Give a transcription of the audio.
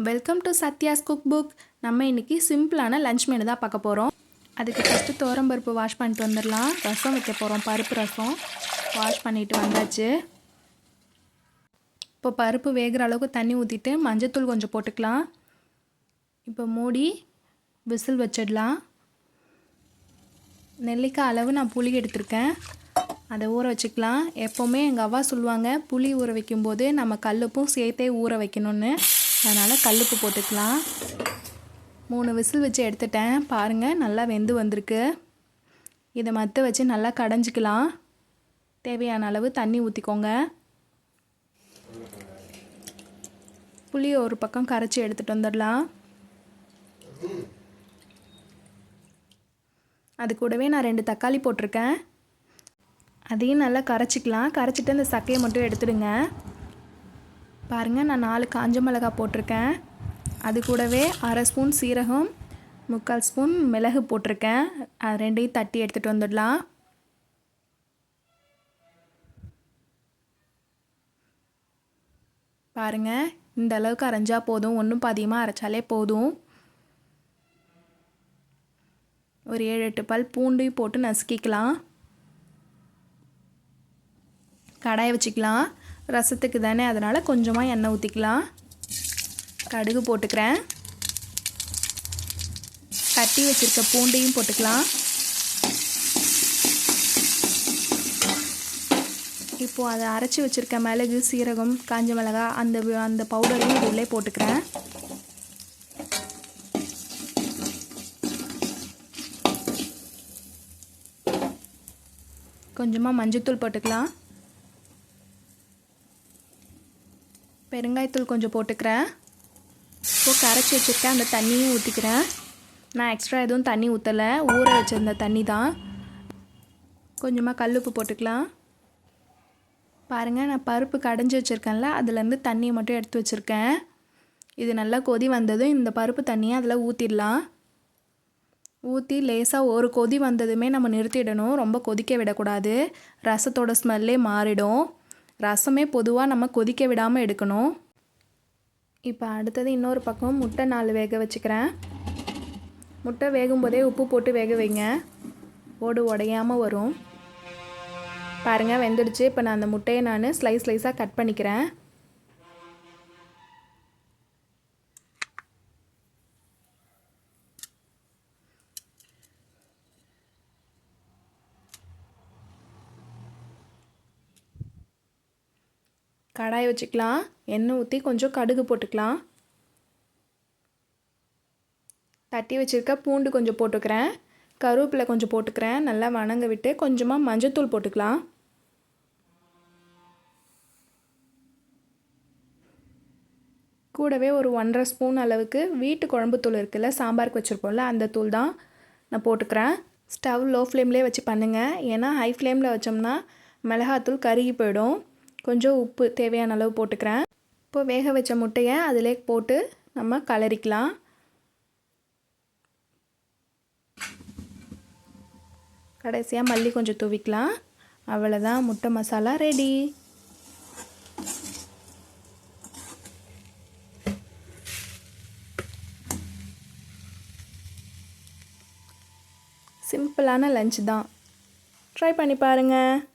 Welcome to Sathya's cook book. நம்ம இன்றைக்கி சிம்பிளான லஞ்ச் மெனு தான் பார்க்க போகிறோம். அதுக்கு ஃபஸ்ட்டு துவரம்பருப்பு வாஷ் பண்ணிட்டு வந்துடலாம். ரசம் வைக்க போகிறோம், பருப்பு ரசம். வாஷ் பண்ணிவிட்டு வந்தாச்சு. இப்போ பருப்பு வேகிற அளவுக்கு தண்ணி ஊற்றிட்டு மஞ்சத்தூள் கொஞ்சம் போட்டுக்கலாம். இப்போ மூடி விசில் வச்சிடலாம். நெல்லிக்காய் அளவு நான் புளி எடுத்திருக்கேன், அதை ஊற வச்சுக்கலாம். எப்போவுமே எங்கள் அவ்வா சொல்லுவாங்க, புளி ஊற வைக்கும்போது நம்ம கல்லுப்பும் சேர்த்தே ஊற வைக்கணும்னு. அதனால் கல்லுப்பு போட்டுக்கலாம். 3 விசில் வச்சு எடுத்துட்டேன். பாருங்கள், நல்லா வெந்து வந்திருக்கு. இதை மற்ற வச்சு நல்லா கடைஞ்சிக்கலாம். தேவையான அளவு தண்ணி ஊற்றிக்கோங்க. புளியை ஒரு பக்கம் கரைச்சி எடுத்துகிட்டு வந்துடலாம். அது கூடவே நான் 2 தக்காளி போட்டிருக்கேன். அதையும் நல்லா கரைச்சிக்கலாம். கரைச்சிட்டு அந்த சக்கையை மட்டும் எடுத்துடுங்க. பாருங்கள், நான் 4 காஞ்ச மிளகாய் போட்டிருக்கேன். அது கூடவே 1/2 ஸ்பூன் சீரகம், 3/4 ஸ்பூன் மிளகு போட்டிருக்கேன். அது ரெண்டையும் தட்டி எடுத்துகிட்டு வந்துடலாம். பாருங்கள், இந்த அளவுக்கு அரைஞ்சா போதும். ஒன்றும் பாதியமாக அரைச்சாலே போதும். ஒரு 7-8 பல் பூண்டையும் போட்டு நசுக்கிக்கலாம். கடாயை வச்சுக்கலாம். ரசத்துக்கு தானே, அதனால் கொஞ்சமாக எண்ணெய் ஊற்றிக்கலாம். கடுகு போட்டுக்கிறேன். தட்டி வச்சுருக்க பூண்டையும் போட்டுக்கலாம். இப்போது அதை அரைச்சி வச்சுருக்க மிளகு, சீரகம், காஞ்ச மிளகாய் அந்த பவுடரையும் இதுள்ளே போட்டுக்கிறேன். கொஞ்சமாக மஞ்சத்தூள் போட்டுக்கலாம். பெருங்காயத்தூள் கொஞ்சம் போட்டுக்கிறேன். இப்போது கரைச்சி வச்சுருக்கேன் அந்த தண்ணியும் ஊற்றிக்கிறேன். நான் எக்ஸ்ட்ரா எதுவும் தண்ணி ஊற்றலை, ஊற வச்சுருந்த தண்ணி தான். கொஞ்சமாக கல்லுப்பு போட்டுக்கலாம். பாருங்கள், நான் பருப்பு கடைஞ்சி வச்சுருக்கேன்ல, அதுலேருந்து தண்ணியை மட்டும் எடுத்து வச்சுருக்கேன். இது நல்லா கொதி வந்ததும் இந்த பருப்பு தண்ணியை அதில் ஊற்றிடலாம். ஊற்றி லேசாக ஒரு கொதி வந்ததுமே நம்ம நிறுத்திடணும். ரொம்ப கொதிக்க விடக்கூடாது, ரசத்தோட ஸ்மெல்லே மாறிடும். ரசமே பொதுவாக நம்ம கொதிக்க விடாமல் எடுக்கணும். இப்போ அடுத்தது இன்னொரு பக்கம் முட்டை 4 வேக வச்சுக்கிறேன். முட்டை வேகும்போதே உப்பு போட்டு வேக வைங்க, ஓடு உடையாமல் வரும். பாருங்கள், வெந்துடுச்சு. இப்போ நான் அந்த முட்டையை ஸ்லைஸாக கட் பண்ணிக்கிறேன். கடாயை வச்சுக்கலாம். எண்ணெய் ஊற்றி கொஞ்சம் கடுகு போட்டுக்கலாம். தட்டி வச்சுருக்க பூண்டு கொஞ்சம் போட்டுக்கிறேன். கருவேப்பிலை கொஞ்சம் போட்டுக்கிறேன். நல்லா வணங்க விட்டு கொஞ்சமாக மஞ்சத்தூள் போட்டுக்கலாம். கூடவே ஒரு 1/2 ஸ்பூன் அளவுக்கு வீட்டு குழம்புத்தூள் இருக்குல்ல, சாம்பாருக்கு வச்சுருப்போம்ல, அந்த தூள் தான் நான் போட்டுக்கிறேன். ஸ்டவ் லோ ஃப்ளேம்லேயே வச்சு பண்ணுங்கள், ஏன்னா ஹை ஃப்ளேமில் வச்சோம்னா மிளகாத்தூள் கருகி போயிடும். கொஞ்சம் உப்பு தேவையான அளவு போட்டுக்கிறேன். இப்போ வேக வச்ச முட்டையை அதிலே போட்டு நம்ம கலரிக்கலாம். கடைசியாக மல்லி கொஞ்சம் தூவிக்கலாம். அவ்வளோதான், முட்டை மசாலா ரெடி. சிம்பிளான லஞ்ச் தான், ட்ரை பண்ணி பாருங்கள்.